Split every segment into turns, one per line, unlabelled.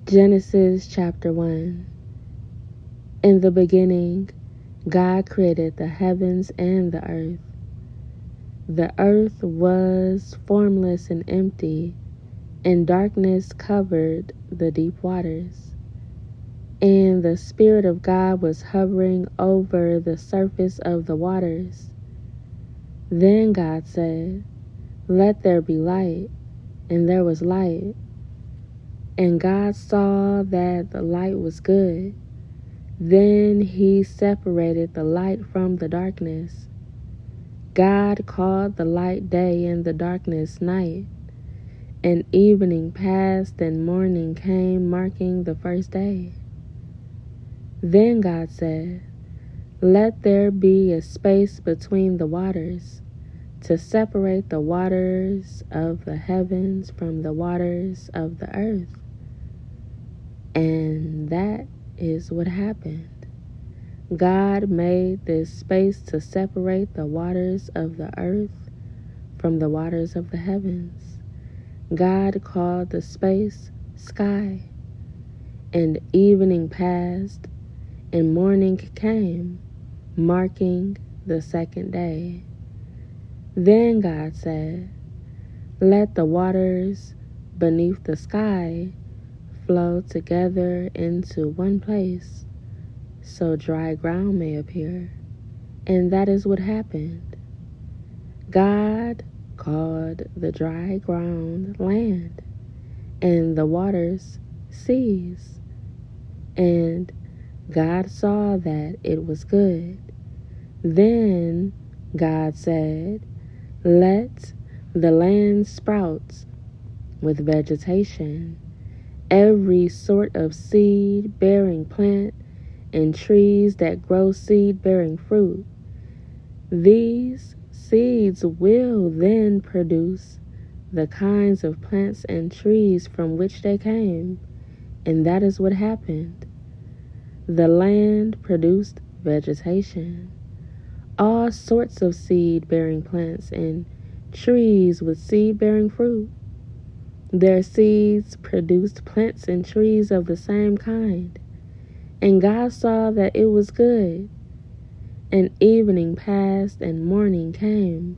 Genesis chapter 1. In the beginning, God created the heavens and the earth. The earth was formless and empty, and darkness covered the deep waters. And the Spirit of God was hovering over the surface of the waters. Then God said, "Let there be light," and there was light. And God saw that the light was good. Then He separated the light from the darkness. God called the light day and the darkness night. And evening passed and morning came, marking the first day. Then God said, "Let there be a space between the waters, to separate the waters of the heavens from the waters of the earth." And that is what happened. God made this space to separate the waters of the earth from the waters of the heavens. God called the space sky. And evening passed, and morning came, marking the second day. Then God said, "Let the waters beneath the sky flow together into one place, so dry ground may appear." And that is what happened. God called the dry ground land, and the waters seas. And God saw that it was good. Then God said, "Let the land sprout with vegetation, every sort of seed-bearing plant, and trees that grow seed-bearing fruit. These seeds will then produce the kinds of plants and trees from which they came." And that is what happened. The land produced vegetation, all sorts of seed-bearing plants and trees with seed-bearing fruit. Their seeds produced plants and trees of the same kind. And God saw that it was good. And evening passed and morning came,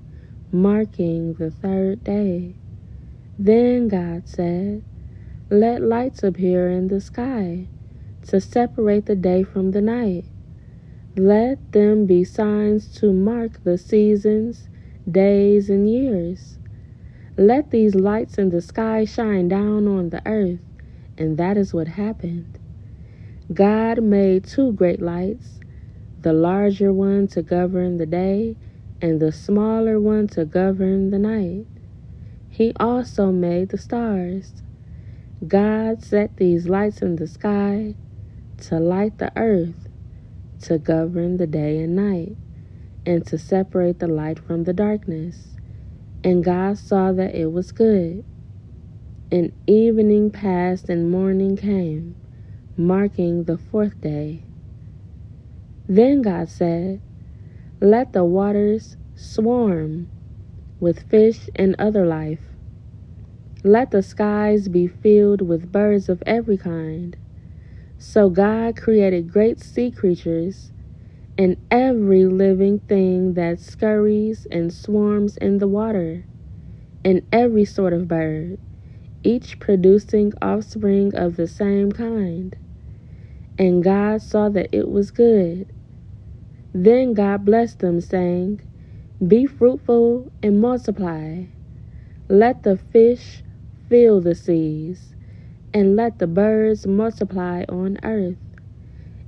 marking the third day. Then God said, "Let lights appear in the sky, to separate the day from the night. Let them be signs to mark the seasons, days, and years. Let these lights in the sky shine down on the earth." And that is what happened. God made two great lights, the larger one to govern the day, and the smaller one to govern the night. He also made the stars. God set these lights in the sky to light the earth, to govern the day and night, and to separate the light from the darkness. And God saw that it was good. And evening passed and morning came, marking the fourth day. Then God said, "Let the waters swarm with fish and other life. Let the skies be filled with birds of every kind." So God created great sea creatures and every living thing that scurries and swarms in the water, and every sort of bird, each producing offspring of the same kind. And God saw that it was good. Then God blessed them, saying, "Be fruitful and multiply. Let the fish fill the seas, and let the birds multiply on earth."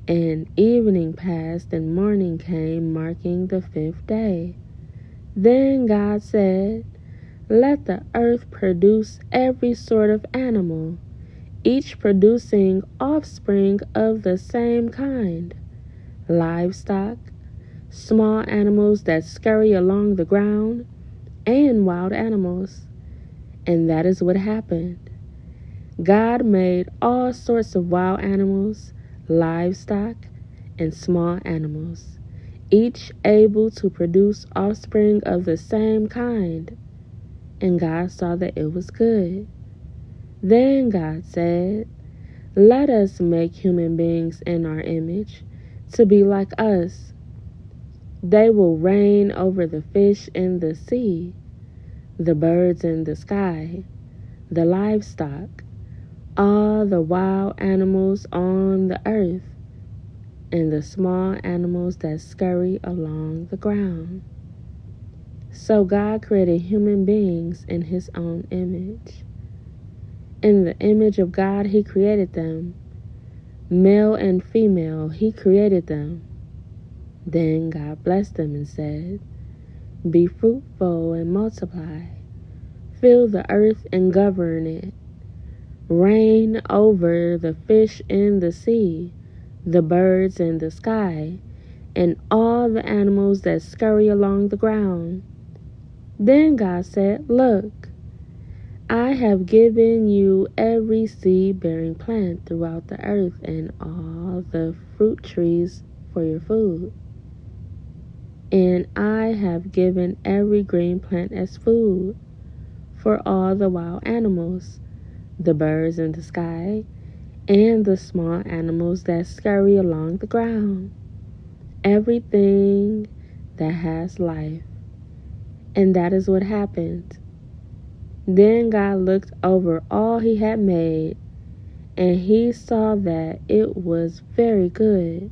And evening passed and morning came, marking the fifth day. Then God said, "Let the earth produce every sort of animal, each producing offspring of the same kind, livestock, small animals that scurry along the ground, and wild animals." And that is what happened. God made all sorts of wild animals, livestock, and small animals, each able to produce offspring of the same kind. And God saw that it was good. Then God said, Let us make human beings in our image, to be like us. They will reign over the fish in the sea, the birds in the sky, the livestock, all the wild animals on the earth, and the small animals that scurry along the ground. So God created human beings in His own image. In the image of God, He created them. Male and female, He created them. Then God blessed them and said, "Be fruitful and multiply. Fill the earth and govern it. Reign over the fish in the sea, the birds in the sky, and all the animals that scurry along the ground." Then God said, "Look, I have given you every seed-bearing plant throughout the earth and all the fruit trees for your food. And I have given every green plant as food for all the wild animals, the birds in the sky, and the small animals that scurry along the ground, everything that has life." And that is what happened. Then God looked over all He had made, and He saw that it was very good.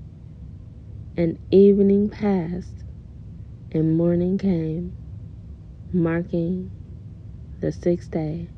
And evening passed, and morning came, marking the 6th day.